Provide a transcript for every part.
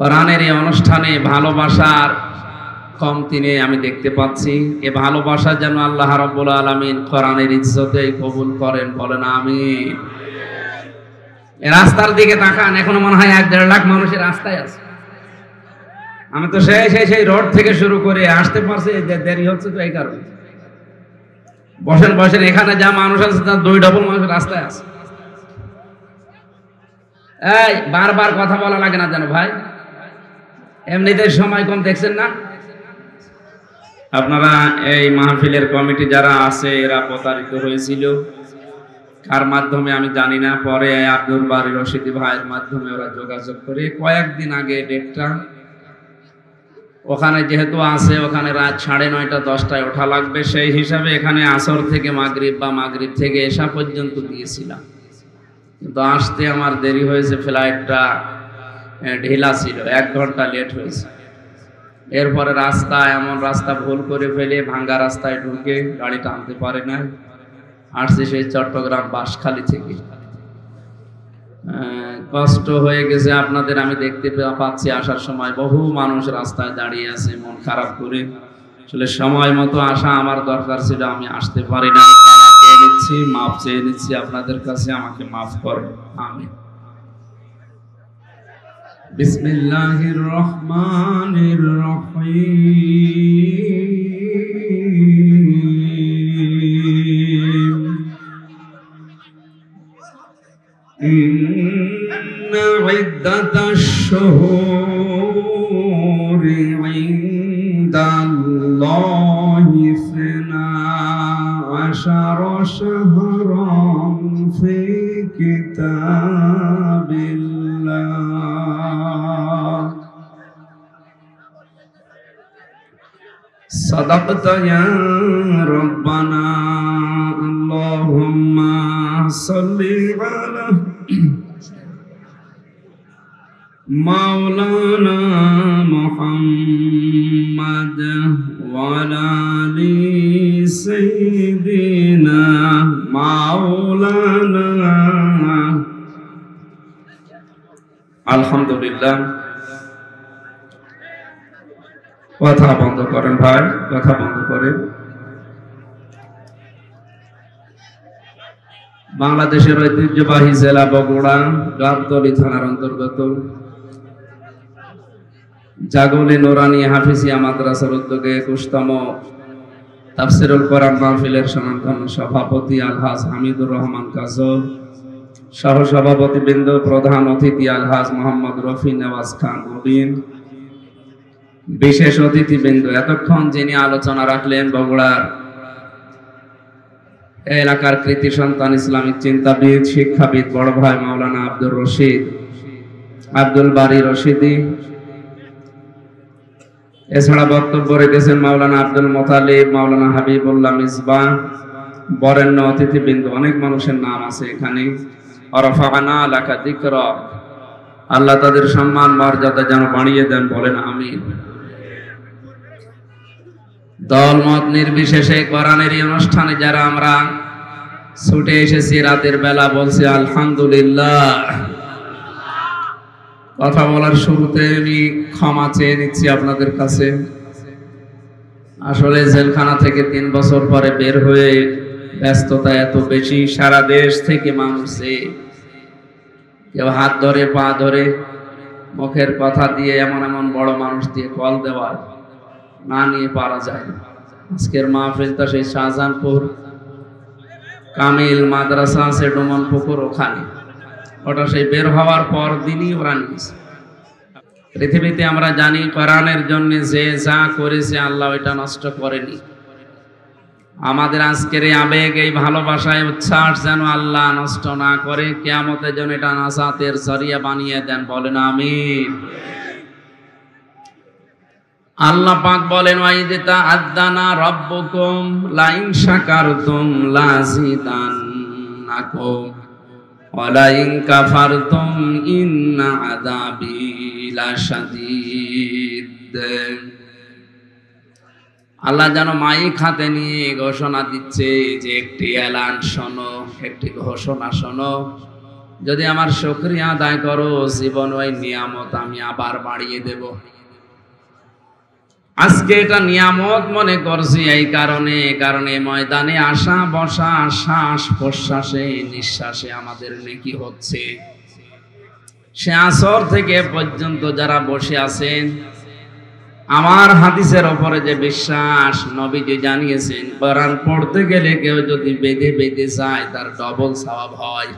কোরআনের এই অনুষ্ঠানে ভালোবাসার কমতি নেই আমি দেখতে পাচ্ছি। এ ভালোবাসা যেন আল্লাহ রাব্বুল আলামিন কোরআনের ইজ্জতে কবুল করেন, বলেন আমিন। রাস্তার দিকে তাকান, এখনো মনে হয় 1-1.5 লাখ মানুষের রাস্তায় আছে। আমি তো সেই রোড থেকে শুরু করে আসতে পারছি, দেরি হচ্ছে তো এই কারণে। বসেন, এখানে যা মানুষ আছে তার 2 ডবল মানুষ রাস্তায় আছে। এই বারবার কথা বলা লাগে না যেন ভাই, এমনিতে সময় কম, দেখছেন না আপনারা? এই মাহফিলের কমিটি যারা আছে এরা প্রতারিত হয়েছিল, কার মাধ্যমে আমি জানি না। পরে আব্দুল বারী রশিদি ভাইয়ের মাধ্যমে ওরা যোগাযোগ করে কয়েকদিন আগে ডেটটা, ওখানে যেহেতু আছে, ওখানে রাত 9:30 10টায় ওঠা লাগবে, সেই হিসাবে এখানে আসর থেকে মাগরিব বা মাগরিব থেকে এশা পর্যন্ত দিয়েছিলাম। কিন্তু আসতে আমার দেরি হয়েছে, ফ্লাইটটা ঢিলা ছিল, 1 ঘন্টা লেট হয়েছে। এরপরে এমন রাস্তা ভুল করে ফেলে ভাঙ্গা রাস্তায় ঢুকে গাড়িটা আনতে পারে না। আসছে সেই চট্টগ্রাম বাঁশখালী থেকে। কষ্ট হয়ে গেছে আপনাদের, আমি দেখতে পাচ্ছি আসার সময় বহু মানুষ রাস্তায় দাঁড়িয়ে আছে মন খারাপ করে। আসলে সময় মতো আসা আমার দরকার ছিল, আমি আসতে পারি না। মাফ চেয়ে নিচ্ছি আপনাদের কাছে, আমাকে মাফ করেন, আমিন। বিসমিল্লাহির রহমানির রহিম। ইন্না ইদ্দাতাশ শুহুরি ইনদাল্লাহি 12 শাহরান ফি কিতাবিল্লাহ। সাদাকতা ইয়া রাব্বানা, আল্লাহুম্মা সাল্লি আলা মাওলানা মুহাম্মাদ ওয়া আলা আলি সাইয়্যিদিনা মাওলানা। আলহামদুলিল্লাহ। কথা বন্ধ করেন ভাই, কথা বন্ধ করেন। বাংলাদেশের ঐতিহ্যবাহী জেলা বগুড়া গাবতলী থানার অন্তর্গত জাগলে নোরানি হাফিজিয়া মাদ্রাসার উদ্যোগে 21তম তাফসীরুল কোরআন মাহফিলের সনাতন সভাপতি আলহাজ হামিদুর রহমান কাজল, সহ সভাপতিবৃন্দ, প্রধান অতিথি আলহাজ মোহাম্মদ রফি নেওয়াজ খান মুবিন, বিশেষ অতিথিবৃন্দ, এতক্ষণ যিনি আলোচনা রাখলেন বগুড়ার এলাকার কৃতি সন্তান, ইসলামিক চিন্তাবিদ, শিক্ষাবিদ বড় ভাই মাওলানা আব্দুল বারী রশিদি। এছাড়া বক্তব্য রেখেছেন মাওলানা আব্দুল মোতালিব, মাওলানা হাবিবুল্লাহ মিসবাহ, বরেণ্য অতিথিবৃন্দ, অনেক মানুষের নাম আছে এখানে। ওয়ারাফা'না লাকা যিকরা, আল্লাহ তাদের সম্মান মর্যাদা যেন বাড়িয়ে দেন, বলেন আমিন। দলমত নির্বিশেষে কোরআনের এই অনুষ্ঠানে যারা আমরা ছুটে এসেছি রাতের বেলা, বলছি আলহামদুলিল্লাহ। কথা বলার শুরুতে আমি ক্ষমা চেয়ে নিচ্ছি আপনাদের কাছে। আসলে জেলখানা থেকে 3 বছর পরে বের হয়ে ব্যস্ততা এত বেশি, সারা দেশ থেকে মানুষ, কেউ হাত ধরে পা ধরে মুখের কথা দিয়ে এমন বড় মানুষ দিয়ে কল দেওয়া না নিয়ে পারা যায়। আজকের মাহফিলটা সেই শাহজাহানপুর কামিল মাদ্রাসা আছে ডুমন পুকুর, ওখানে, ওটা সেই বের হওয়ার পর দিনই ওরা নিয়েছে। পৃথিবীতে আমরা জানি কোরআনের জন্য যে যা করেছে আল্লাহ ওইটা নষ্ট করেনি। আমাদের আজকের এই আবেগ, এই ভালোবাসায় উচ্ছ্বাস যেন আল্লাহ নষ্ট না করে, কিয়ামতের জন্য এটা নাজাতের জরিয়া বানিয়ে দেন, বলেন আমিন। আল্লাহ পাক বলেন, ওয়াইদ তাআদ্দানা রাব্বুকুম লাইন শাকারতুম লাযিদান্নাকুম ওয়া লাইন কাফারতুম ইন্না আযাবি লাশাদীদ। আল্লাহ যেন মাইক হাতে নিয়ে ঘোষণা দিচ্ছে যে একটি এলান শোনো, একটি ঘোষণা শোনো, যদি আমার শুকরিয়া আদায় করো, জীবন ওই নিয়ামত আমি আবার বাড়িয়ে দেব। আজকে এটা নিয়ামত মনে করছি এই কারণে ময়দানে আসা বসা, শ্বাস প্রশ্বাসে নিঃশ্বাসে আমাদের নেকি হচ্ছে। সে আসর থেকে পর্যন্ত যারা বসে আছেন, আমার হাদিসের উপরে যে বিশ্বাস, নবীজি জানিয়েছেন কোরআন পড়তে গেলে কেউ যদি বেঁধে বেঁধে যায় তার ডবল সওয়াব হয়।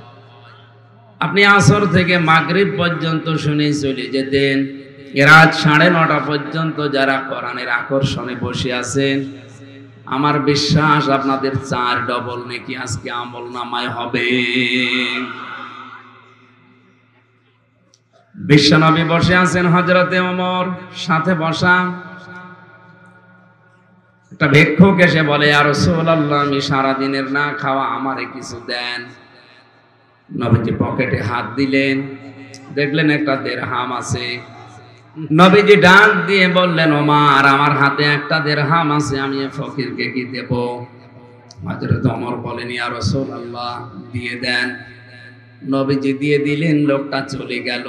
আপনি আসর থেকে মাগরিব পর্যন্ত শুনে চলে যেতেন, রাত 9:30 পর্যন্ত যারা কোরআনের আকর্ষণে বসে আছেন, আমার বিশ্বাস আপনাদের 4 ডবল নেকি আজকে আমল নামায় হবে। বিশ্বনবী বসে আছেন, হযরতে ওমর সাথে বসা। একটা ভিক্ষুক এসে বলে, ইয়া রাসূলুল্লাহ, আমি সারাদিনের না খাওয়া, আমারে কিছু দেন। নবীজি পকেটে হাত দিলেন, দেখলেন একটা দিরহাম আছে। নবীজি ডাক দিয়ে বললেন, ওমর, আমার হাতে একটা দিরহাম আছে, আমি এই ফকিরকে কি দেব? হযরত ওমর বলেন, ইয়া রাসূলুল্লাহ, দিয়ে দেন। নবীজি দিয়ে দিলেন, লোকটা চলে গেল।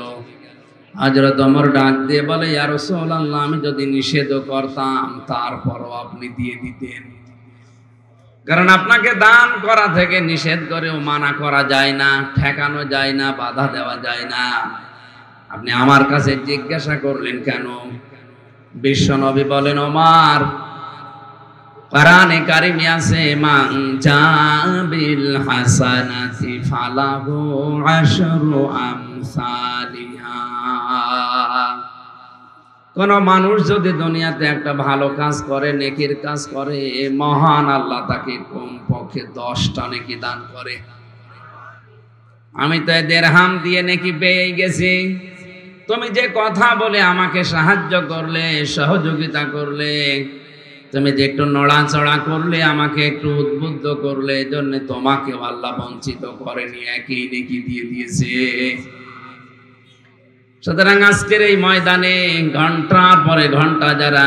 হযরত ওমর ডাক দিয়ে বলে, ইয়া রাসূলুল্লাহ, আমি যদি নিষেধ করতাম তারপরও আপনি দিয়ে দিতেন। কারণ আপনাকে দান করা থেকে নিষেধ করেও মানা করা যায় না, ঠেকানো যায় না, বাধা দেওয়া যায় না। আপনি আমার কাছে জিজ্ঞাসা করলেন কেন? বিশ্বনবী বলেন, ওমর, কোরআনে কারিমে আছে, মান জাবিল হাসানাতি ফালাহু আশরু আমসালিহা। কোন মানুষ যদি দুনিয়াতে একটা ভালো কাজ করে, নেকির কাজ করে, মহান আল্লাহ তাকে কমপক্ষে 10টা নেকি দান করে। আমি তো দিরহাম দিয়ে নেকি পেয়ে গেছি। তুমি যে কথা বলে আমাকে সাহায্য করলে, সহযোগিতা করলে, তুমি যে একটু নড়াচড়া করলে, আমাকে একটু উদ্বুদ্ধ করলে, এজন্য তোমাকেও আল্লাহ বঞ্চিত করেনি, একই নেকি দিয়ে দিয়েছে। সুতরাং আজকের এই ময়দানে ঘন্টার পরে ঘন্টা যারা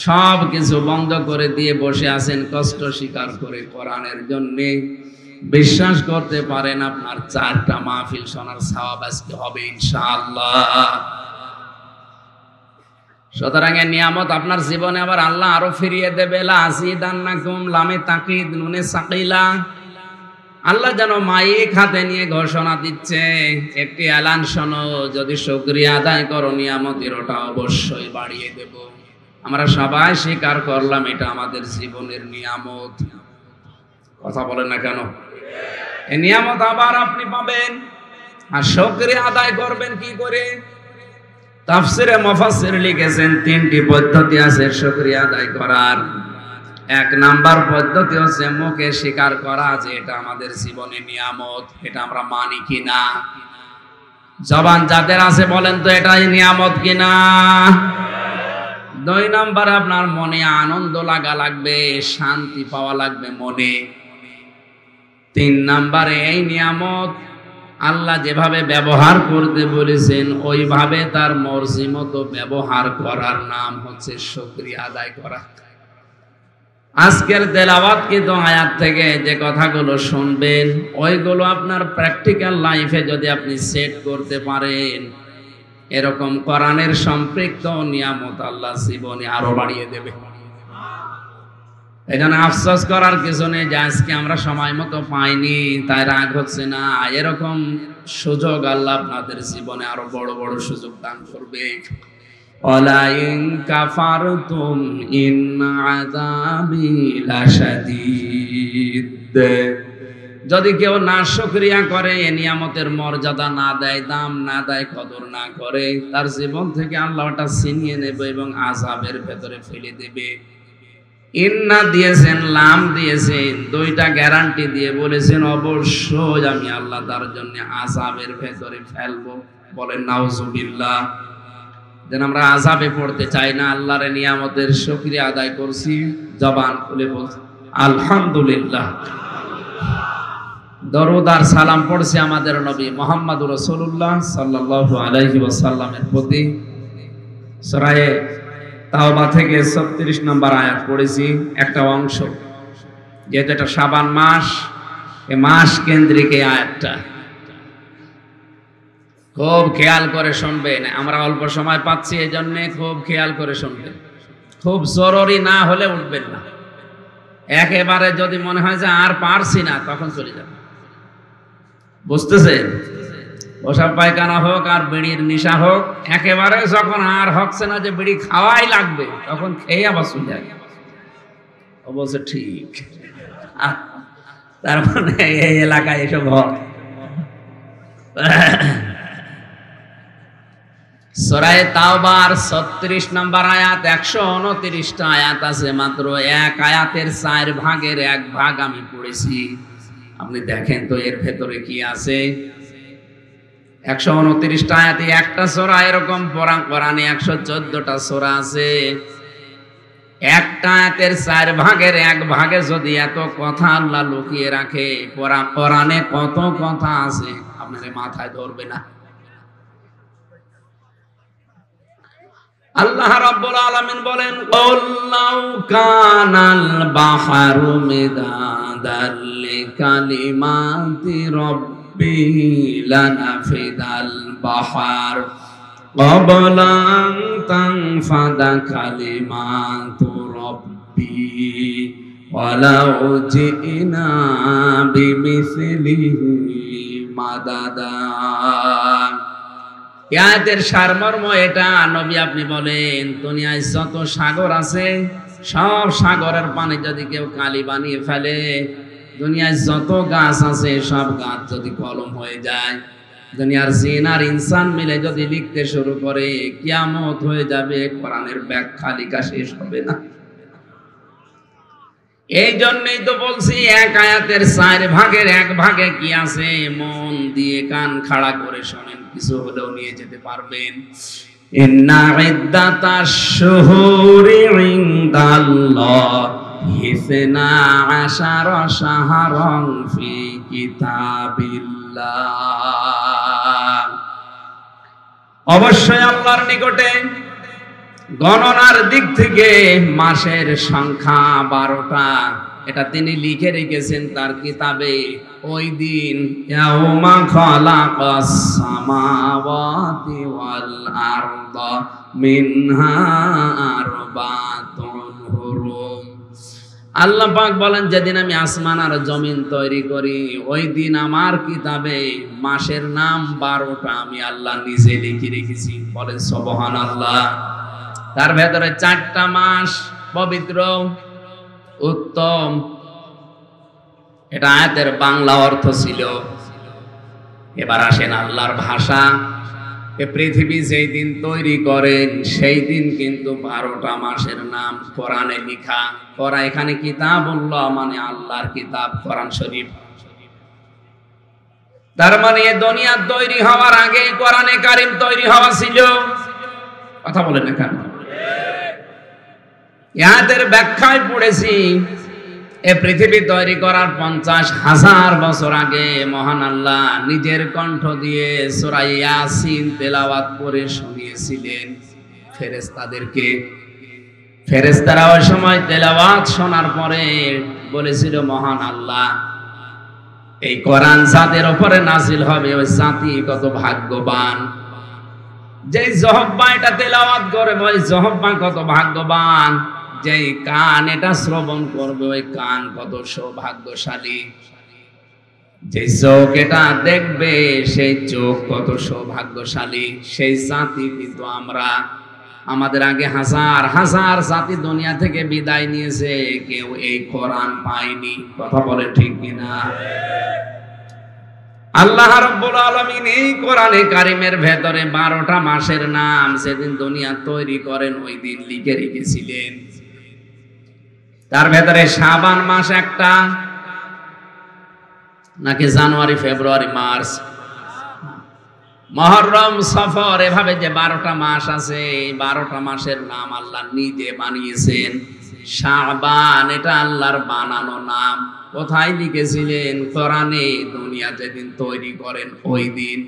সব কিছু বন্ধ করে দিয়ে বসে আছেন, কষ্ট স্বীকার করে কোরআনের জন্য, বিশ্বাস করতে পারেন আপনার 4টা মাহফিল শোনার সওয়াব আজকে হবে ইনশাআল্লাহ। সুতরাং এই নিয়ামত আপনার জীবনে আবার আল্লাহ আরো ফিরিয়ে দেবে। লা আজিদান্নাকুম, লামে তাকিদ, নুনে সাকিলা। আল্লাহ যেন মাইক হাতে নিয়ে ঘোষণা দিচ্ছে, একটি এলান শোনো, যদি শুকরিয়া আদায় করো নিয়ামতের ওটা অবশ্যই বাড়িয়ে দেব। আমরা সবাই স্বীকার করলাম এটা আমাদের জীবনের নিয়ামত। কথা বলেন না কেন? এই নিয়ামত আবার আপনি পাবেন, আর শুকরিয়া আদায় করবেন কি করে? তাফসিরে মুফাসসির লিখেছেন 3টি পদ্ধতি আছে শুকরিয়া আদায় করার। 1 নাম্বার পদ্ধতি হচ্ছে মুখে স্বীকার করা যে এটা আমাদের জীবনে নিয়ামত, এটা আমরা মানি কিনা। জবান যাদের আছে বলেন তো এটাই নিয়ামত কিনা। 2 নাম্বার, আপনার মনে আনন্দ লাগা লাগবে, শান্তি পাওয়া লাগবে মনে। 3 নাম্বারে এই নিয়ামত আল্লাহ যেভাবে ব্যবহার করতে বলেছেন ওইভাবে তার মর্জি মতো ব্যবহার করার নাম হচ্ছে শুকরিয়া আদায় করা। আজকের তেলাওয়াতকৃত আয়াত থেকে যে কথাগুলো শুনবেন, ওইগুলো আপনার প্র্যাকটিক্যাল লাইফে যদি আপনি সেট করতে পারেন, এরকম কোরআনের সম্পৃক্ত নিয়ামত আল্লাহ জীবনে আরো বাড়িয়ে দেবে। এখানে আফসোস করার কিছু নেই যে আজকে আমরা সময় মতো পাইনি তাই রাগ হচ্ছে না। এরকম সুযোগ আল্লাহ আপনাদের জীবনে আরো বড় বড় সুযোগ দান করবে। ওয়ালাইন কাফারতুম ইন আযাবি লাশাদীদ। যদি কেউ না শুকরিয়া করে, এ নিয়ামতের মর্যাদা না দেয়, দাম না দেয়, কদর না করে, তার জীবন থেকে আল্লাহ ওটা ছিনিয়ে নেবে এবং আযাবের ভেতরে ফেলে দেবে। ইন্না দিয়েছেন, লাম দিয়েছেন, 2টা গ্যারান্টি দিয়ে বলেছেন অবশ্যই আমি আল্লাহ তার জন্য আযাবের ভেতরে ফেলবো। বলেন নাউজুবিল্লাহ। যেন আমরা আযাবে পড়তে চাই না, আল্লাহর নিয়ামতের শুকরিয়া আদায় করছি, জবান খুলে বলছি আলহামদুলিল্লাহ। দরুদ আর সালাম পড়ছি আমাদের নবী মুহাম্মদুর রাসূলুল্লাহ সাল্লাল্লাহু আলাইহি ওয়াসাল্লামের প্রতি। সূরা তাওবা থেকে 36 নম্বর আয়াত পড়েছি একটা অংশ, যেহেতু এটা শাবান মাস, এই মাস কেন্দ্রিক এই আয়াতটা। খুব খেয়াল করে শুনবেন, আমরা অল্প সময় পাচ্ছি এই জন্য খুব খেয়াল করে শুনবেন। খুব জরুরি না হলে উঠবেন না, একেবারে যদি মনে হয় যে আর পারছি না তখন চলে যাবেন। বুঝতেছেন? ওসব পায়খানা হোক আর বিড়ির নেশা হোক, একেবারে যখন আর হচ্ছে না যে বিড়ি খাওয়াই লাগবে তখন খেয়ে আবার চলে যায়। ও বলছে ঠিক, তার মানে এই এলাকায় এসব হয়। সূরা তাওবার 36 নম্বর আয়াত, 129টা আয়াত আছে, মাত্র এক আয়াতের 4 ভাগের 1 ভাগ আমি পড়েছি। আপনি দেখেন তো এর ভেতরে কি আছে। 129টা আয়াতে একটা সূরা, এরকম কোরআনে 114টা সূরা আছে। একটা আয়াতের 4 ভাগের 1 ভাগে যদি এত কথা আল্লাহ লুকিয়ে রাখে, কোরআনে কত কথা আছে আপনার মাথায় ধরবে না। আল্লাহ রাব্বুল আলামিন বলেন, কুল লাউ কানাল বাহরু মিদাদাল লিকালিমাতি রাব্বি লানাফিদাল বাহর ক্বাবলা আন তানফাদা কালিমাতু রাব্বি ওয়ালাউ জিনা বিমিসলিহি মাদাদা। আয়াতের সারমর্ম এটা। নবী আপনি বলেন, দুনিয়ায় যত সাগর আছে সব সাগরের পানি যদি কেউ কালি বানিয়ে ফেলে, দুনিয়ায় যত গাছ আছে সব গাছ যদি কলম হয়ে যায়, দুনিয়ার জিন আর ইনসান মিলে যদি লিখতে শুরু করে, কিয়ামত হয়ে যাবে, কোরআনের ব্যাখ্যা লেখা শেষ হবে না। এই জন্যই তো বলছি এক আয়াতের 4 ভাগের 1 ভাগে কি আছে, মন দিয়ে কান খাড়া করে শোনেন, কিছু হলেও নিয়ে যেতে পারবেন। ইন্না ইদ্দাতাশ শুহুরি ইনদাল্লাহি 12 শাহরান ফি কিতাবিল্লাহ। অবশ্যই আল্লাহর নিকটে গণনার দিক থেকে মাসের সংখ্যা 12টা, এটা তিনি লিখে রেখেছেন তার কিতাবে। ওই দিন ইয়াউমা খালাকাস সামাওয়াতি ওয়াল আরদা মিনহা আরবাতুন হুরুম। আল্লাহ পাক বলেন, যেদিন আমি আসমান আর জমিন তৈরি করি, ওই দিন আমার কিতাবে মাসের নাম 12টা আমি আল্লাহ নিজে লিখে রেখেছি। বলেন সুবহানাল্লাহ। তার ভেতরে 4টা মাস পবিত্র উত্তম। এটা আয়াতের বাংলা অর্থ ছিল। এবার আসেন আল্লাহর ভাষা। এ পৃথিবী যেই দিন তৈরি করেন সেই দিন কিন্তু 12টা মাসের নাম কোরআনে লেখা করা। এখানে কিতাবুল্লাহ মানে আল্লাহর কিতাব, কোরআন শরীফ। তার মানে দুনিয়া তৈরি হওয়ার আগে কোরআনে কারীম তৈরি হওয়া ছিল। কথা বলেন না কেন? ইয়াদের ব্যাখ্যায় পড়েছি, এ পৃথিবী তৈরি করার 50,000 বছর আগে মহান আল্লাহ নিজের কণ্ঠ দিয়ে সূরা ইয়াসিন তেলাওয়াত করে শুনিয়েছিলেন ফেরেশতাদেরকে। ফেরেশতারা ওই সময় তেলাওয়াত শোনার পরে বলেছিল, মহান আল্লাহ, এই কোরআন যাদের উপরে নাজিল হবে ওই জাতি কত ভাগ্যবান। যে জহব্বা এটা তেলাওয়াত করবে ওই জহব্বা কত ভাগ্যবান। যেই কান এটা শ্রবণ করবে ওই কান কত সৌভাগ্যশালী। যে চোখ এটা দেখবে সেই চোখ কত সৌভাগ্যশালী। সেই জাতি কিন্তু আমরা। আমাদের আগে হাজার হাজার জাতি দুনিয়া থেকে বিদায় নিয়েছে, কেউ এই কোরআন পায়নি। কথা বলে ঠিক কিনা? আল্লাহ রাব্বুল আলামিন এই কোরআনে কারিমের ভেতরে 12টা মাসের নাম সেদিন দুনিয়া তৈরি করেন ওই দিন লিখে রেখেছিলেন। তার ভেতরে শাবান মাস একটা, নাকি জানুয়ারি, ফেব্রুয়ারি, মার্চ, মুহররম, সফর, এভাবে যে 12টা মাস আছে, এই 12টা মাসের নাম আল্লাহ নিজে বানিয়েছেন। শাবান এটা আল্লাহর বানানো নাম। কোথায় লিখেছিলেন? কোরআনে। দুনিয়া যেদিন তৈরি করেন ওই দিন।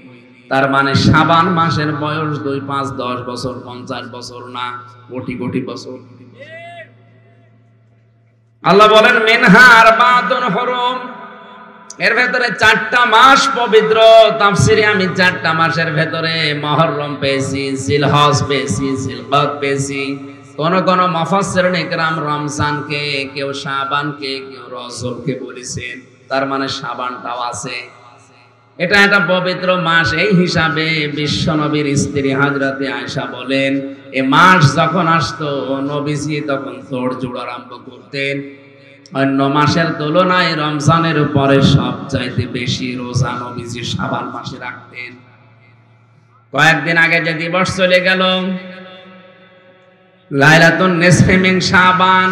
তার মানে শাবান মাসের বয়স 2, 5, 10 বছর, 50 বছর না, কোটি কোটি বছর। আল্লাহ বলেন মিনহা আরবাতুন হুরুম, এর ভেতরে 4টা মাস পবিত্র। তাফসিরে আমি 4টা মাসের ভেতরে মুহররম পেয়েছি, জিলহজ পেয়েছি, জিলকদ পেয়েছি। কোন কোন মুফাসসিরিন ইকরাম রমজানকে, কেউ শাবানকে, কেউ রজবকে বলেছেন, তার মানে শাবানটাও আছে। এটা একটা পবিত্র মাস। এই হিসাবে বিশ্ব নবীর স্ত্রী হযরতে আয়েশা বলেন, এই মাস যখন আসতো নবীজি তখন তোড়জোড় আরম্ভ করতেন। অন্য মাসের তুলনায় রমজানের উপরে সবচাইতে বেশি রোজা নবীজি শাবান মাসে রাখতেন। কয়েকদিন আগে যে দিবস চলে গেল, লাইলাতুন নিসফি মিন শাবান,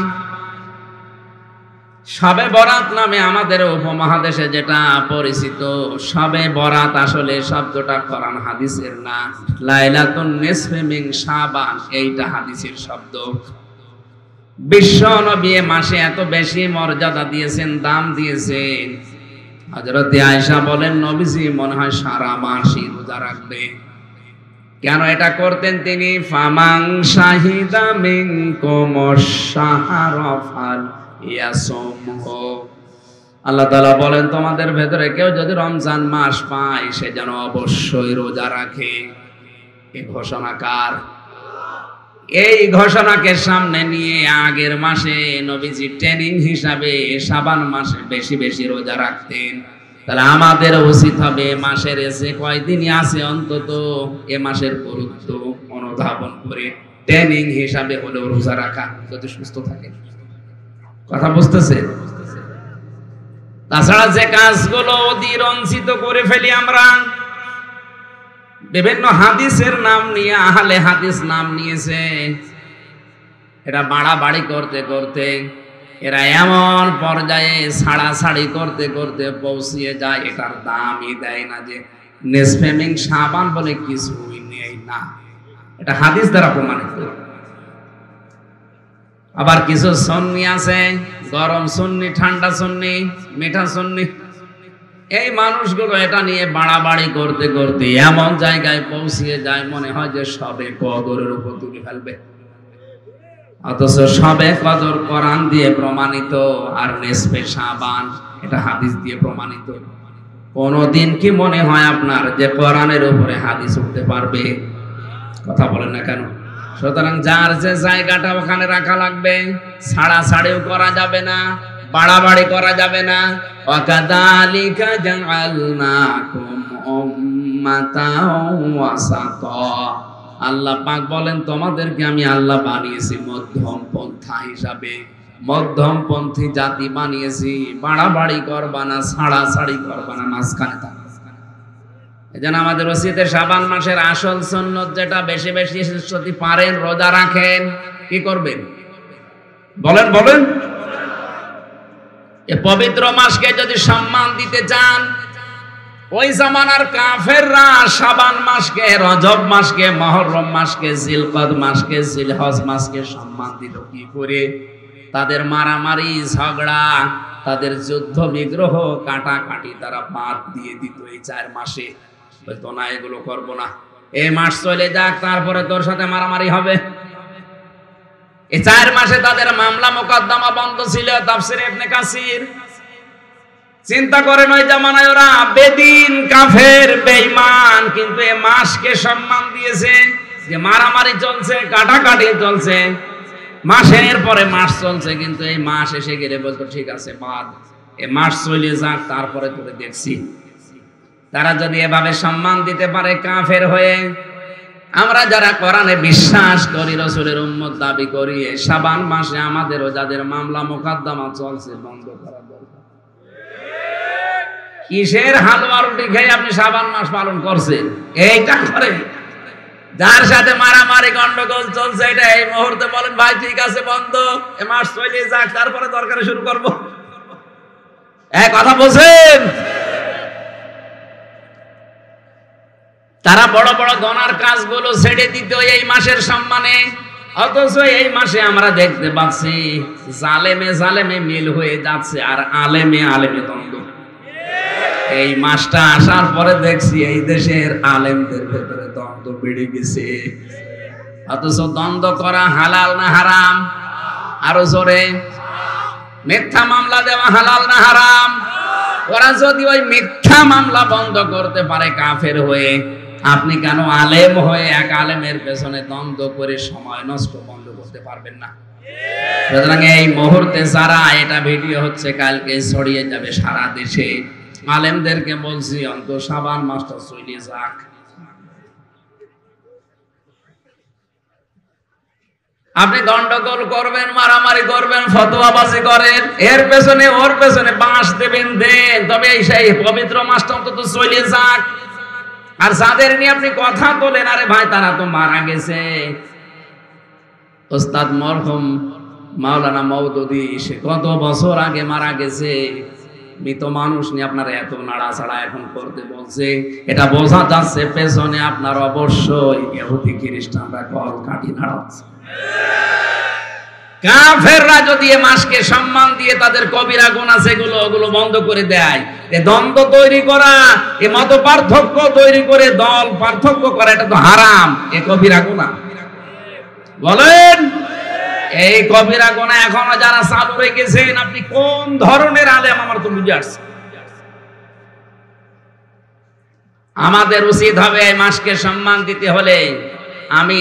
শবে বরাত নামে আমাদের উপমহাদেশে যেটা পরিচিত। শবে বরাত আসলে শব্দটা কোরআন হাদিসের না, লাইলাতুন নিসফি মিন শাবান এইটা হাদিসের শব্দ। বিশ্ব নবী মাসে এত বেশি মর্যাদা দিয়েছেন, দাম দিয়েছেন। হযরতে আয়েশা বলেন, নবীজি মনে হয় সারা মাসই রোজা রাখবে। কেন এটা করতেন তিনি? ফামাং শাহিদা মিনকুমুশ শাহরা ফালইয়াসুমহু। আল্লাহ তাআলা বলেন, তোমাদের ভেতরে কেউ যদি রমজান মাস পায় সে যেন অবশ্যই রোজা রাখে। এই ঘোষণাকার, এই ঘোষণাকে সামনে নিয়ে আগের মাসে নবীজি ট্রেনিং হিসাবে শাবান মাসে বেশি বেশি রোজা রাখতেন। তাহলে আমাদের উচিত হবে মাসের এসে কয়দিনই আছে অন্তত এ মাসের গুরুত্ব অনুধাবন করে ট্রেনিং হিসাবে হলেও রোজা রাখা, যদি সুস্থ থাকে। কথা বুঝতেছে? তাছাড়া যে কাজগুলো অতিরঞ্ছিত করে ফেলি আমরা, বিভিন্ন হাদিসের নাম নিয়ে, আহলে হাদিস নাম নিয়েছে, এটা বাড়াবাড়ি করতে করতে এরা এমন পর্যায়ে ছাড়াছাড়ি করতে করতে পৌঁছিয়ে যায়, এটার দামই দেয় না যে নিসফে মিন শাবান বলে কিছুই নেই না। এটা হাদিস দ্বারা প্রমাণিত। আবার কিছু সুন্নি আছে, গরম সুন্নি, ঠান্ডা সুন্নি, মিঠা সুন্নি, এই মানুষগুলো এটা নিয়ে বাড়াবাড়ি করতে করতে এমন জায়গায় পৌঁছিয়ে যায় মনে হয় যে সবে কদরের উপর তুলে ফেলবে। অথচ সবে কদর কোরআন দিয়ে প্রমাণিত, আর নিসফে শাবান এটা হাদিস দিয়ে প্রমাণিত। কোনদিন কি মনে হয় আপনার যে কোরআনের উপরে হাদিস উঠতে পারবে? কথা বলেন না কেন? সুতরাং যার যে জায়গাটা ওখানে রাখা লাগবে, ছাড়াছাড়িও করা যাবে না, বাড়াবাড়ি করা যাবে না। ওয়াকাযালিকা জাআলনাকুম উম্মাতাও ওয়াসাতা। আল্লাহ পাক বলেন, তোমাদেরকে আমি আল্লাহ বানিয়েছি মধ্যম পন্থা হিসাবে, মধ্যমপন্থী জাতি বানিয়েছি। বাড়াবাড়ি করবা না, ছাড়াছাড়ি করবা না, মাঝখানে থাকবে। এজন্য আমাদের ওসিয়তে শাবান মাসের আসল সুন্নত যেটা, বেশি বেশি যদি পারেন রোজা রাখেন। কি করবেন বলেন? বলেন। এই পবিত্র মাসকে যদি সম্মান দিতে চান, ওই জামানার কাফেররা শাবান মাসকে, রজব মাসকে, মুহররম মাসকে, জিলকদ মাসকে, জিলহজ মাসকে সম্মান দিল কি করে? তাদের মারামারি, ঝগড়া, তাদের যুদ্ধ বিগ্রহ, কাটাকাটি তারা বাদ দিয়ে দিত এই 4 মাসে। বলতো না, এগুলো করবো না, এই মাস চলে যাক, তারপরে তোর সাথে মারামারি হবে। এই 4 মাসে তাদের মামলা মোকদ্দমা বন্ধ ছিল। তাফসীরে ইবনে কাসির চিন্তা করেন, ওই জামানায় ওরা বেদিন, কাফের, বেঈমান, কিন্তু এই মাসকে সম্মান দিয়েছে। যে মারামারি চলছে, কাটাকাটি চলছে, মাসের পরে মাস চলছে, কিন্তু এই মাস এসে গেলে বলতো ঠিক আছে বাদ, এই মাস চলে যাক, তারপরে তোরে দেখছি। তারা যদি এভাবে সম্মান দিতে পারে কাফের হয়ে, আমরা যারা কোরআনে বিশ্বাস করি, রাসূলের উম্মত দাবি করি, এই শাবান মাসে আমাদেরও যাদের মামলা মোকদ্দমা চলছে বন্ধ করা দরকার। কিসের হালুয়া রুটি খেয়ে আপনি শাবান মাস পালন করছেন? এইটা করে যার সাথে মারামারি গন্ডগোল চলছে, এটা এই মুহূর্তে বলেন ভাই ঠিক আছে বন্ধ, এ মাস চলে যাক, তারপরে দরকারে শুরু করব। এক কথা বলছেন? তারা বড় বড় গনার কাজগুলো ছেড়ে দিত এই মাসের সম্মানে। অথচ এই মাসে আমরা দেখতে পাচ্ছি জালেমে জালেমে মিল হয়ে যাচ্ছে, আর আলেমে আলেমে দ্বন্দ্ব। এই মাসটা আসার পরে দেখছি এই দেশের আলেমদের ভেতরে দ্বন্দ্ব বেড়ে গেছে। অথচ দ্বন্দ্ব করা হালাল না হারাম? আরো জোরে। মিথ্যা মামলা দেওয়া হালাল না হারাম? ওরা যদি ওই মিথ্যা মামলা বন্ধ করতে পারে কাফের হয়ে, আপনি কেন আলেম হয়ে এক আলেমের পেছনে দ্বন্দ্ব করে সময় নষ্ট বন্ধ করতে পারবেন না? সুতরাং এই মুহূর্তে যারা, এটা ভিডিও হচ্ছে, কালকে ছড়িয়ে যাবে সারা দেশে, আলেমদেরকে বলছি অন্ত শাবান মাসটা চলে যাক। আপনি গন্ডগোল করবেন, মারামারি করবেন, ফতোয়াবাজি করেন, এর পেছনে ওর পেছনে বাঁশ দেবেন, দেন, তবে সেই পবিত্র মাসটা অন্তত চলে যাক। আর যাদের নিয়ে আপনি কথা বলেন, আরে ভাই তারা তো মারা গেছে। ওস্তাদ মরহুম মাওলানা মওদুদী, সে কত বছর আগে মারা গেছে। মৃত মানুষ নিয়ে আপনারা এত নাড়াচাড়া এখন করতে বলছে, এটা বোঝা যাচ্ছে পেছনে আপনার অবশ্যই ইহুদি খ্রিস্টানরা কল কাটি নাড়াচ্ছে। কাফেররা যদি এ মাসকে সম্মান দিয়ে তাদের কবিরা গুনাহ যেগুলো ওগুলো বন্ধ করে দেয়, এ দ্বন্দ্ব তৈরি করা, এ মত পার্থক্য তৈরি করে দল পার্থক্য করা, এটা তো হারাম, এ কবিরা গুনাহ। বলেন, এই কবিরা গুনাহ এখনো যারা চালু রেখেছেন, আপনি কোন ধরনের আলেম আমার তো বুঝে আসছে। আমাদের উচিত হবে এই মাসকে সম্মান দিতে হলে, আমি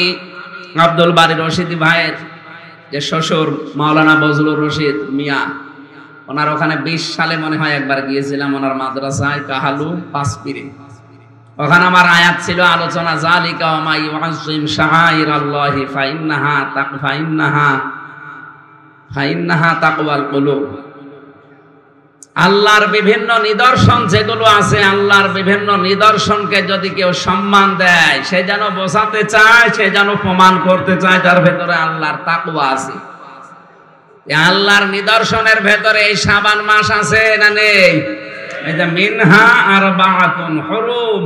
আব্দুল বারী রশিদি ভাইয়ের যে শ্বশুর মাওলানা বজলুর রশিদ মিয়া, ওনার ওখানে 20 সালে মনে হয় একবার গিয়েছিলাম, ওনার মাদ্রাসায় কাহালু পাঁচপিরে। ওখানে আমার আয়াত ছিল, আলোচনা, যালিকা ওয়া মা ইউআযযিম শাআইরাল্লাহি ফাইন্নাহা তাকওয়াল কুলুব। আল্লাহর বিভিন্ন নিদর্শন যেগুলো আছে, আল্লাহর বিভিন্ন নিদর্শনকে যদি কেউ সম্মান দেয়, সে যেন বোঝাতে চায়, সে যেন প্রমাণ করতে চায় যার ভেতরে আল্লাহর তাকওয়া আছে। আল্লাহর নিদর্শনের ভেতরে এই শাবান মাস আছে না নেই? এই যে মিনহা আরবাআতুন হুরুম,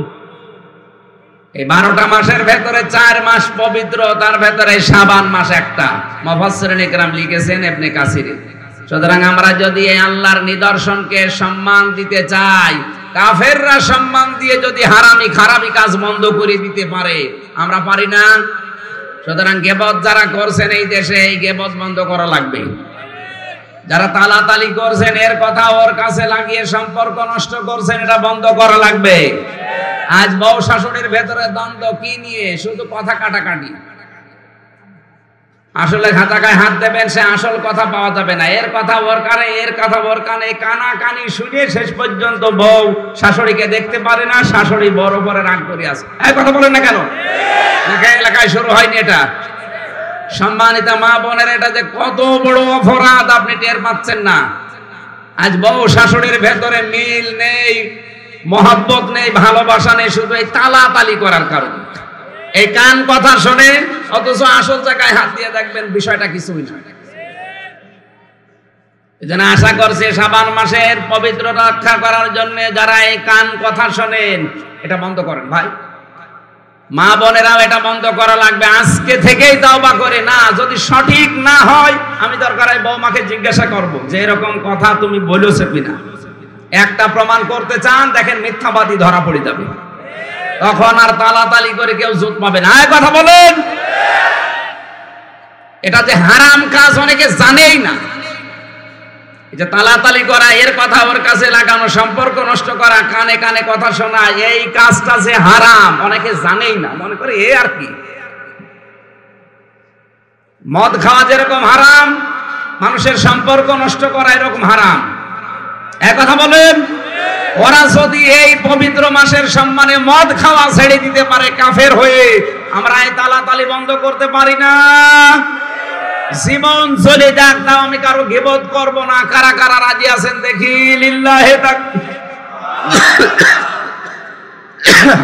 এই 12টা মাসের ভেতরে 4 মাস পবিত্র, তার ভেতরে শাবান মাস একটা। মুফাসসিরিন ইকরাম লিখেছেন ইবনে কাসিরে। সুতরাং আমরা যদি এই আল্লাহর নিদর্শনকে সম্মান দিতে চাই, কাফেররা সম্মান দিয়ে যদি হারামি খারাপি কাজ বন্ধ করে দিতে পারে, আমরা পারি না। সুতরাং গীবত যারা করছেন এই দেশে, এই গীবত বন্ধ করা লাগবে। যারা তালাতালি করছেন, এর কথা ওর কাছে লাগিয়ে সম্পর্ক নষ্ট করছেন, এটা বন্ধ করা লাগবে। আজ বউ শাশুড়ির ভেতরে দ্বন্দ্ব কি নিয়ে? শুধু কথা কাটাকাটি। আসলে খাতাকায় হাত দেবেন, সে আসল কথা পাওয়া যাবে না। এর কথা ওর কানে, এর কথা ওর কানে, কানাকানি শুনে শেষ পর্যন্ত বউ শাশুড়িকে দেখতে পারে না, শাশুড়ি বড় বড় রাগ করে আছে। এই কথা বলেন না কেন? এলাকায় শুরু হয়নি এটা? সম্মানিত মা বোনের, এটা যে কত বড় অপরাধ আপনি টের পাচ্ছেন না। আজ বউ শাশুড়ির ভেতরে মিল নেই, মহব্বত নেই, ভালোবাসা নেই, শুধু এই তালাতালি করার কারণে। এই কান কথা শোনে, অথচ আসল জায়গায় হাত দিয়ে দেখবেন বিষয়টা কিছুই না। এজন্য আশা করছি শাবান মাসের পবিত্রতা রক্ষা করার জন্য যারা এই কান কথা শোনেন, এটা বন্ধ করেন ভাই। মা বোনেরাও এটা বন্ধ করা লাগবে আজকে থেকেই। তওবা করে, না যদি সঠিক না হয়, আমি দরকার হয় বৌমাকে জিজ্ঞাসা করব যে এরকম কথা তুমি বলেছো কিনা। একটা প্রমাণ করতে চান, দেখেন মিথ্যাবাদী ধরা পড়ে যাবে, তখন আর তালাতালি করে কেউ জুত পাবে না। এই কথা বলেন, এটা যে হারাম কাজ অনেকে জানেই না। এই যে তালাতালি করা, এর কথা ওর কাছে লাগানো, সম্পর্ক নষ্ট করা, কানে কানে কথা শোনা, এই কাজটা যে হারাম অনেকে জানেই না, মনে করে এ আর কি। মদ খাওয়া যেরকম হারাম, মানুষের সম্পর্ক নষ্ট করা এরকম হারাম। এক কথা বলেন, ওরা যদি এই পবিত্র মাসের সম্মানে মদ খাওয়া ছেড়ে দিতে পারে কাফের হয়ে, আমরা এই তালাতালি বন্ধ করতে পারি না? জীবন চলে যাক, তাও আমি কারো গীবত করব না। কারা কারা রাজি আছেন দেখি? লিল্লাহে তাকবীর।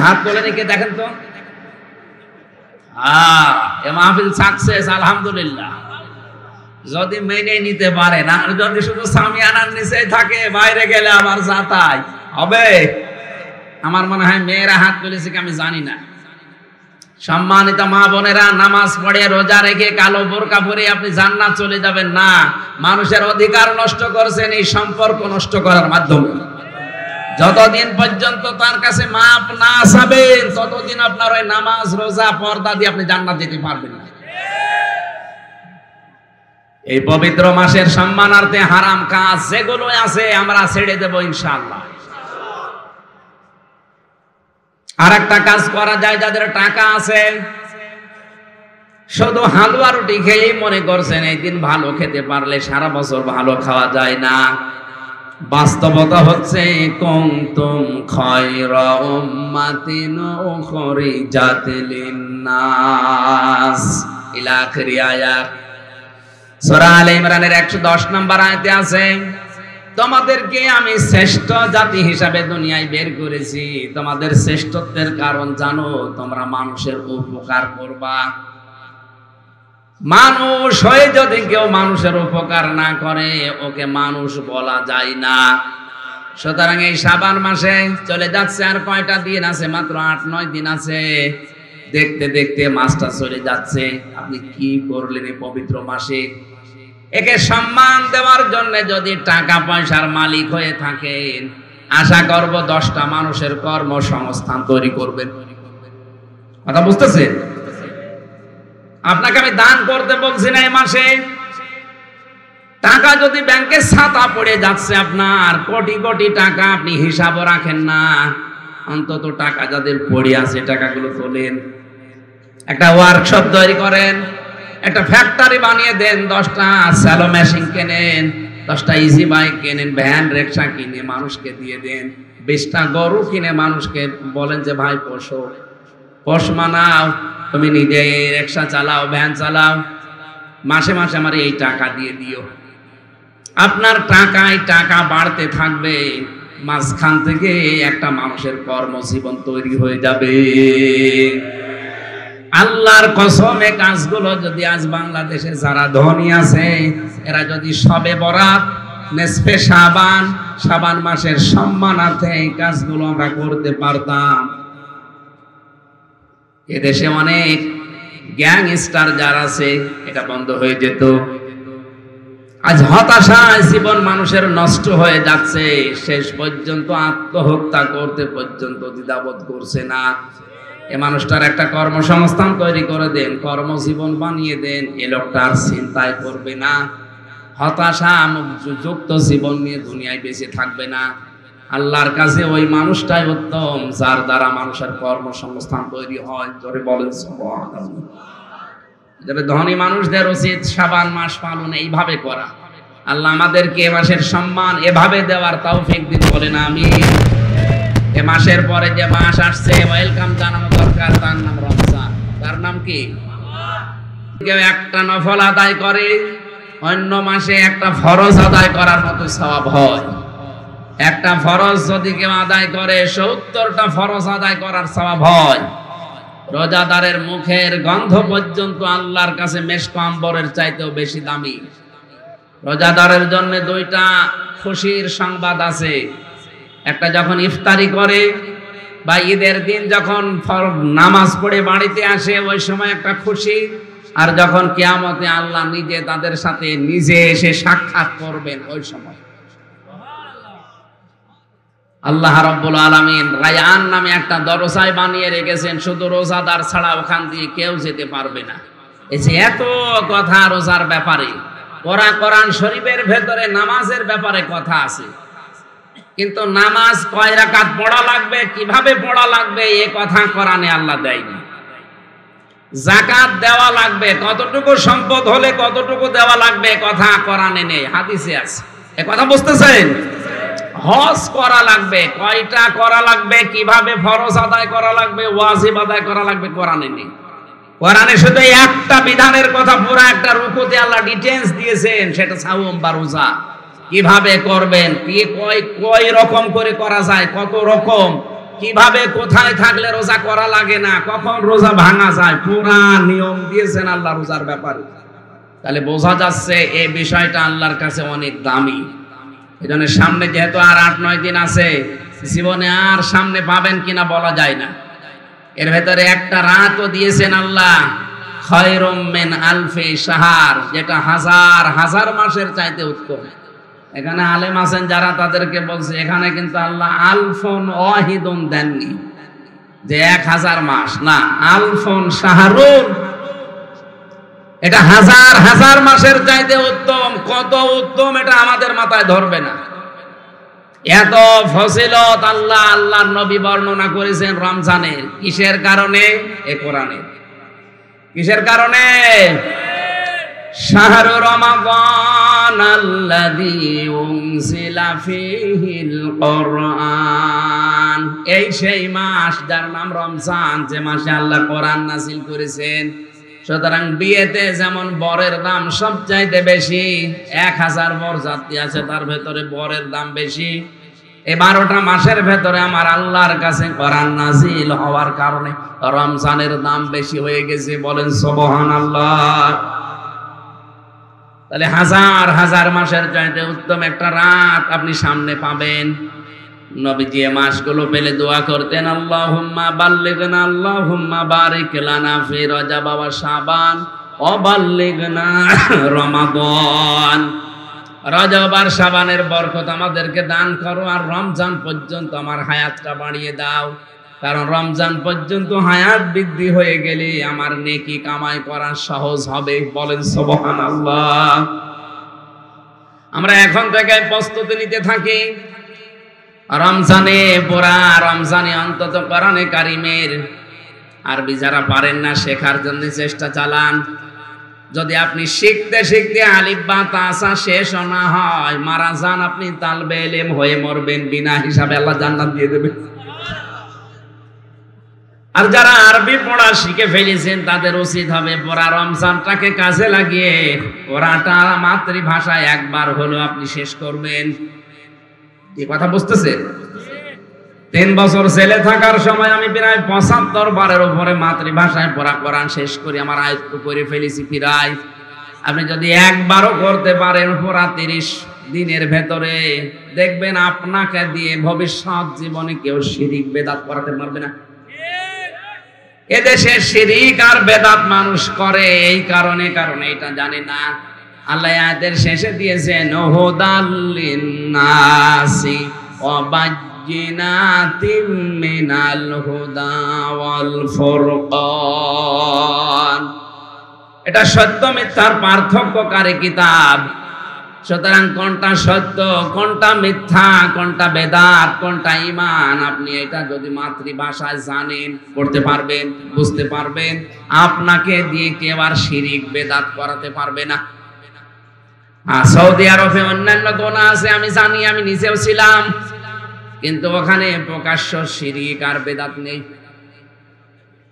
হাত তুলে রেখে দেখেন তো। এ মাহফিল সাকসেস, আলহামদুলিল্লাহ। যদি মেনে নিতে পারে না, যদি শুধু সামিয়ানার নিচে থাকে, বাইরে গেলে আবার যাতাই হবে। আমার মনে হয় মেয়েরা হাত তুলেছে কি আমি জানি না। সম্মানিত মা বোনেরা, নামাজ পড়ে রোজা রেখে কালো বোরকা পরে আপনি জান্নাত চলে যাবেন না। মানুষের অধিকার নষ্ট করছেন এই সম্পর্ক নষ্ট করার মাধ্যমে। যতদিন পর্যন্ত তার কাছে মাপ না চাবেন, ততদিন আপনার ওই নামাজ রোজা পর্দা দিয়ে আপনি জান্নাত যেতে পারবেন না। এই পবিত্র মাসের সম্মানার্থে হারাম কাজ যেগুলো আছে আমরা ছেড়ে দেব ইনশাআল্লাহ। আর একটা কাজ করা যায়, যাদের টাকা আছে শুধু হালুয়া রুটি খেয়েই মনে করছেন এই দিন ভালো খেতে পারলে সারা বছর ভালো খাওয়া যায় না। বাস্তবতা হচ্ছে কুনতুম খায়রা উম্মাতিন উখরিজাত লিন-নাস ইলা আখিরি আয়াত। সূরা আলে ইমরানের 110 নম্বর আয়াতে আছে, তোমাদেরকে আমি শ্রেষ্ঠ জাতি হিসাবে দুনিয়ায় বের করেছি। তোমাদের শ্রেষ্ঠত্বের কারণ জানো, তোমরা মানুষের উপকার করবা। মানুষ হয়ে যদি কেউ মানুষের উপকার না করে ওকে মানুষ বলা যায় না। সুতরাং এই শাবান মাসে চলে যাচ্ছে, আর কয়টা দিন আছে? মাত্র 8-9 দিন আছে। দেখতে দেখতে মাসটা চলে যাচ্ছে। আপনি কি করলেন এই পবিত্র মাসে? একে সম্মান দেওয়ার জন্য যদি টাকা পয়সার মালিক হয়ে থাকেন, আশা করব 10টা মানুষের কর্মসংস্থান তৈরি করবেন। কথা বুঝতেছেন? আপনাকে আমি দান করতে বলছি না। এই মাসে টাকা যদি ব্যাংকে ছাতা পড়ে যাচ্ছে আপনার কোটি কোটি টাকা, আপনি হিসাবও রাখেন না, অন্তত টাকা যাদের পড়ে আছে টাকাগুলো তোলেন। একটা ওয়ার্কশপ তৈরি করেন, একটা ফ্যাক্টরি বানিয়ে দেন, 10টা স্যালো মেশিন কেনেন, 10টা ইজি বাইক কেনেন, ভ্যান রিক্সা কিনে মানুষকে দিয়ে দেন, 20টা গরু কিনে মানুষকে বলেন যে ভাই পোষ মানাও, তুমি নিজে রিক্সা চালাও, ভ্যান চালাও, মাসে মাসে আমার এই টাকা দিয়ে দিও। আপনার টাকায় টাকা বাড়তে থাকবে, মাঝখান থেকে একটা মানুষের কর্মজীবন তৈরি হয়ে যাবে। আল্লাহর কসমে কাজগুলো যদি আজ বাংলাদেশে যারা ধনী আছে এরা যদি শবে বরাত, নেসফে শাবান, শাবান মাসের সম্মানার্থে এই কাজগুলো আমরা করতে পারতাম, এদেশে অনেক গ্যাংস্টার যারা আছে এটা বন্ধ হয়ে যেত। আজ হতাশায় জীবন মানুষের নষ্ট হয়ে যাচ্ছে, শেষ পর্যন্ত আত্মহত্যা করতে পর্যন্ত দ্বিধাবোধ করছে না। এ মানুষটার একটা কর্মসংস্থান তৈরি করে দেন, কর্মজীবন বানিয়ে দেন, এ লোকটা আর চিন্তায় করবে না, হতাশা যুক্ত জীবন নিয়ে দুনিয়ায় বেঁচে থাকবে না। আল্লাহর কাছে ওই মানুষটাই উত্তম যার দ্বারা মানুষের কর্মসংস্থান তৈরি হয়। জোরে বলেন সুবহানাল্লাহ। ধনী মানুষদের উচিত শাবান মাস পালন এইভাবে করা। আল্লাহ আমাদেরকে এ মাসের সম্মান এভাবে দেওয়ার তৌফিক দিন, বলেন আমিন। এ মাসের পরে যে মাস আসছে ওয়েলকাম জানানো দরকার, তার নাম রমজান। তার নাম কি? কেউ একটা নফল আদায় করে অন্য মাসে একটা ফরজ আদায় করার মতো সওয়াব হয়। একটা ফরজ যদি কেউ আদায় করে 70টা ফরজ আদায় করার সওয়াব হয়। রোজাদারের মুখের গন্ধ পর্যন্ত আল্লাহর কাছে মেশক আম্বরের চাইতেও বেশি দামি। রোজাদারের জন্য 2টা খুশির সংবাদ আছে। একটা যখন ইফতারি করে বা ঈদের দিন যখন নামাজ পড়ে বাড়িতে আসে ওই সময় একটা খুশি, আর যখন কিয়ামতে আল্লাহ নিজে তাদের সাথে নিজে এসে সাক্ষাৎ করবেন ওই সময়। আল্লাহ রাব্বুল আলামিন রায়ান নামে একটা দরজায় বানিয়ে রেখেছেন, শুধু রোজাদার ছাড়া ওখান দিয়ে কেউ যেতে পারবে না। এই যে এত কথা রোজার ব্যাপারে, কোরআন শরীফের ভেতরে নামাজের ব্যাপারে কথা আছে, কিন্তু নামাজ কয় রাকাত পড়া লাগবে, কিভাবে পড়া লাগবে এ কথা কোরআনে আল্লাহ দেয়নি। যাকাত দেওয়া লাগবে, কতটুকু সম্পদ হলে কতটুকু দেওয়া লাগবে কথা কোরআনে নেই, হাদিসে আছে। এ কথা বুঝতেছেন? হজ করা লাগবে, কয়টা করা লাগবে, কিভাবে ফরজ আদায় করা লাগবে, ওয়াজিব আদায় করা লাগবে, কোরআনে নেই। কোরআনে শুধু একটা বিধানের কথা পুরো একটা রুকুতে আল্লাহ ডিটেইলস দিয়েছেন, সেটা সাওম বা রোজা কিভাবে করবেন, কি কয় রকম করে করা যায়, কত রকম, কিভাবে কোথায় থাকলে রোজা করা লাগে না, কখন রোজা ভাঙা যায়, পুরা নিয়ম দিয়েছেন আল্লাহ রোজার ব্যাপারে। তাহলে বোঝা যাচ্ছে এই বিষয়টা আল্লাহর কাছে অনেক দামি। এজন্য সামনে যেহেতু আর 8-9 দিন আছে, জীবনে আর সামনে পাবেন কিনা বলা যায় না। এর ভেতরে একটা রাতও দিয়েছেন আল্লাহ, খায়রুম মিন আলফি শাহর, যেটা হাজার হাজার মাসের চাইতে উত্তম। এখানে আলেম আছেন যারা তাদেরকে বলছে এখানে কিন্তু আল্লাহ আলফুন ওয়াহিদুন দেননি, যে 1000 মাস না, আলফুন শাহরুন, এটা হাজার হাজার মাসের চাইতে উত্তম। কত উত্তম এটা আমাদের মাথায় ধরবে না। এত ফজিলত আল্লাহ আল্লাহর নবী বর্ণনা করেছেন রমজানের। কিসের কারণে? এ কোরআনের। কিসের কারণে? শাহরু রমাদান আল্লাযী উনজিলা ফীহিল কুরআন, এই সেই মাস যার নাম রমজান, যে মাসে আল্লাহ কোরআন নাযিল করেছেন। সুতরাং বিয়েতে যেমন বরের দাম সবচাইতে বেশি, 1000 বর যাত্রী আছে তার ভেতরে বরের দাম বেশি। এই 12টা মাসের ভেতরে আমার আল্লাহর কাছে কোরআন নাযিল হওয়ার কারণে রমজানের দাম বেশি হয়ে গেছে। বলেন সুবহানাল্লাহ। তাহলে হাজার হাজার মাসের চাইতে উত্তম একটা রাত আপনি সামনে পাবেন। নবীজি এই মাসগুলো পেলে দোয়া করতেন, আল্লাহুম্মা বাল্লিগনা, আল্লাহুম্মা বারিক লানা ফি রজব ওয়া শাবান ওয়া বাল্লিগনা রমাদান। রজব আর শাবানের বরকত আমাদেরকে দান করো, আর রমজান পর্যন্ত আমার হায়াতটা বাড়িয়ে দাও। কারণ রমজান পর্যন্ত হায়াত বৃদ্ধি হয়ে গেলে আমার নেকি কামাই করা সহজ হবে। বলেন সুবহানাল্লাহ। আমরা এখন থেকে প্রস্তুতি নিতে থাকি। রমজানে পুরা রমজানে অন্তত কোরআনে কারিমের আরবি যারা পারেন না শেখার জন্য চেষ্টা চালান। যদি আপনি শিখতে শিখতে আলিফ বা তাসা শেষ না হয়, মারা যান, আপনি তালবে ইলম হয়ে মরবেন, বিনা হিসাবে আল্লাহ জান্নাত দিয়ে দেবে। আর যারা আরবি পড়া শিখে ফেলেছেন তাদের উচিত হবে পুরা রমজানটাকে কাজে লাগিয়ে পড়াটা মাতৃভাষায় একবার হলো আপনি শেষ করবেন। এই কথা বুঝতেছেন? 3 বছর ছেলে থাকার সময় আমি প্রায় 75 বারের উপরে মাতৃভাষায় পড়া কোরআন শেষ করি, আমার আয়ত্ত করে ফেলেছি প্রায়। আপনি যদি একবারও করতে পারেন পুরা 30 দিনের ভেতরে, দেখবেন আপনাকে দিয়ে ভবিষ্যৎ জীবনে কেউ শিরিক বেদাত করাতে পারবে না। এদেশে শিরিক আর বেদাত মানুষ করে এই কারণে এটা জানে না। আল্লাহ আয়াতের শেষে দিয়েছেন হুদাল লিন্নাসি ওয়া বায়্যিনাতিম মিনাল হুদা ওয়াল ফুরকান। এটা সত্য মিথ্যার পার্থক্যকারী কিতাব। সুতরাং কোনটা সত্য, কোনটা মিথ্যা, কোনটা বেদাত, কোনটা ঈমান, আপনি এটা যদি মাতৃভাষায় জানেন, পড়তে পারবেন, বুঝতে পারবেন, আপনাকে দিয়ে কেউ আর শিরিক বেদাত করাতে পারবে না। সৌদি আরবে অন্যান্য গোনা আছে আমি জানি, আমি নিজেও ছিলাম, কিন্তু ওখানে প্রকাশ্য শিরিক আর বেদাত নেই।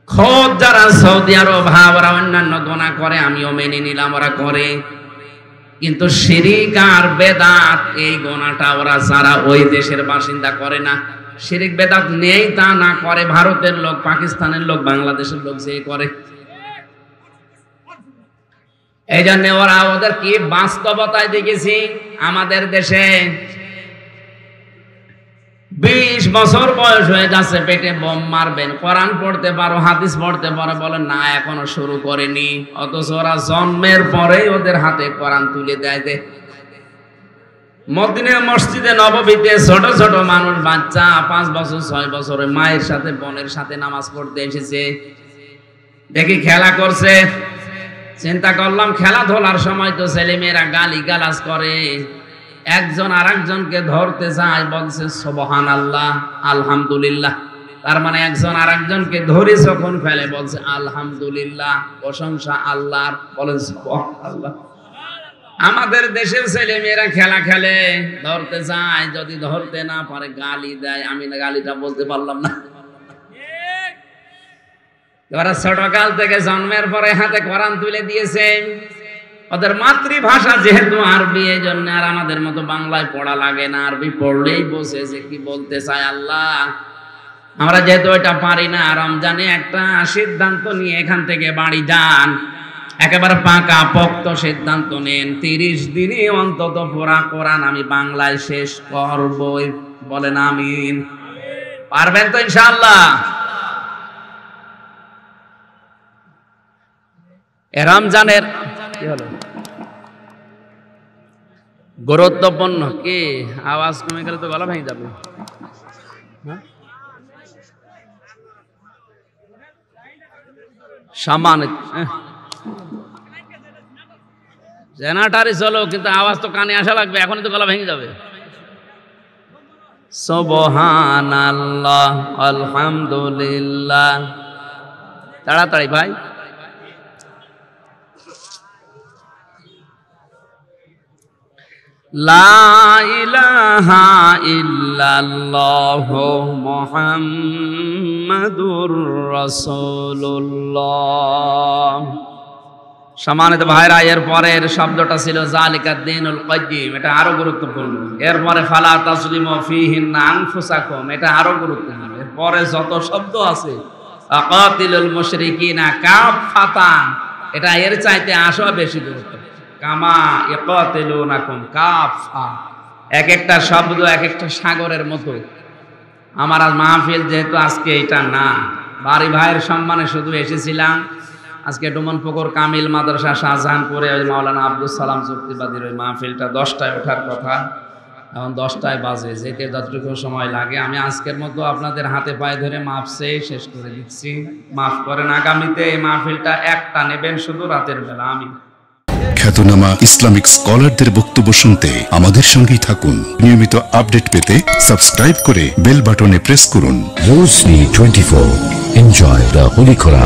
খোদ যারা সৌদি আরব ওরা অন্যান্য গোনা করে, আমিও মেনে নিলাম ওরা করে, কিন্তু শিরিক আর বেদাত এই গোনাটা ওরা যারা ওই দেশের বাসিন্দা করে না। শিরিক বেদাত নেই তা না, করে ভারতের লোক, পাকিস্তানের লোক, বাংলাদেশের লোক যে করে। এই জন্য ওরা ওদের কি বাস্তবতায় দেখেছি। আমাদের দেশে 20 বছর বয়স হয়ে যাচ্ছে, পেটে বোম মারবেন, কোরআন পড়তে পারো, হাদিস পড়তে পারো, বলেন না এখনো শুরু করেনি। অথচ ওরা জন্মের পরেই ওদের হাতে কোরআন তুলে দেয়। মদিনা মসজিদে নববীতে ছোট ছোট মানুষ, বাচ্চা 5 বছর 6 বছরের মায়ের সাথে বোনের সাথে নামাজ পড়তে এসেছে, দেখি খেলা করছে। চিন্তা করলাম খেলাধুলার সময় তো ছেলেমেয়েরা গালি গালাজ করে, একজন আরেকজনকে ধরতে যায়, বলছে সুবহানাল্লাহ আলহামদুলিল্লাহ। তার মানে একজন আরেকজনকে ধরে যখন ফেলে বলছে আলহামদুলিল্লাহ, প্রশংসা আল্লাহর। বলেন সুবহানাল্লাহ। আমাদের দেশের ছেলে মেয়েরা খেলা খেলে, ধরতে যায়, যদি ধরতে না পারে গালি দেয়। আমি না গালিটা বলতে পারলাম না। ওরা ছোটকাল থেকে জন্মের পরে হাতে কোরআন তুলে দিয়েছে। ওদের মাতৃভাষা যেহেতু আরবি, এই জন্য আর আমাদের মতো বাংলায় পড়া লাগে না, আরবি পড়লেই বোঝে যে কি বলতে চায় আল্লাহ। আমরা যেহেতু এটা পারি না, রমজানে একটা সিদ্ধান্ত নিয়ে এখান থেকে বাড়ি যান, একেবারে পাকা পোক্ত সিদ্ধান্ত নেন, 30 দিনে অন্তত পুরা কোরআন আমি বাংলায় শেষ করবই। বলেন আমিন। পারবেন তো ইনশাআল্লাহ? রমজানের কি হলো গুরুত্বপূর্ণ কি? আওয়াজ কমে গেলে তো গলা ভেঙে যাবে। সম্মানিত জেনারেটরই চলো, কিন্তু আওয়াজ তো কানে আসা লাগবে, এখনই তো গলা ভেঙে যাবে। সুবহানাল্লাহ, আলহামদুলিল্লাহ। তাড়াতাড়ি ভাই। লা ইলাহা ইল্লাল্লাহু মুহাম্মাদুর রাসূলুল্লাহ। সম্মানিত ভাইরা, এর পরের শব্দটা ছিল যালিকা দ্বীনুল কাইয়্যিম, এটা আরো গুরুত্বপূর্ণ। এরপরে ফালা তাজলিমু ফীহিন্না আনফুসাকুম, এটা আরো গুরুত্বপূর্ণ। এরপরে যত শব্দ আছে, আকাতিলুল মুশরিকিনা কাফাতান, এটা এর চাইতে আসো বেশি গুরুত্ব। কামা ইয়াকাতিলুনাকুম কাফা, এক একটা শব্দ এক একটা সাগরের মতো। আমার আজ মাহফিল যেহেতু আজকে এটা না, বাড়ি ভাইয়ের সম্মানে শুধু এসেছিলাম। আজকে ডুমনপুকুর কামিল মাদ্রাসা শাহজাহানপুরে ওই মাওলানা আব্দুল সালাম চুক্তিবাদীর ওই মাহফিলটা 10টায় ওঠার কথা, এখন 10টায় বাজে, যেতে যতটুকু সময় লাগে আমি আজকের মতো আপনাদের হাতে পায়ে ধরে মাপ চেয়ে শেষ করে দিচ্ছি। মাফ করেন, আগামীতে এই মাহফিলটা একটা নেবেন শুধু রাতের বেলা। আমি খ্যাতনামা ইসলামিক স্কলারদের বক্তব্য শুনতে আমাদের সঙ্গেই থাকুন। নিয়মিত আপডেট পেতে সাবস্ক্রাইব করে বেল বাটনে প্রেস করুন। Rosary 24. Enjoy the Holy Quran.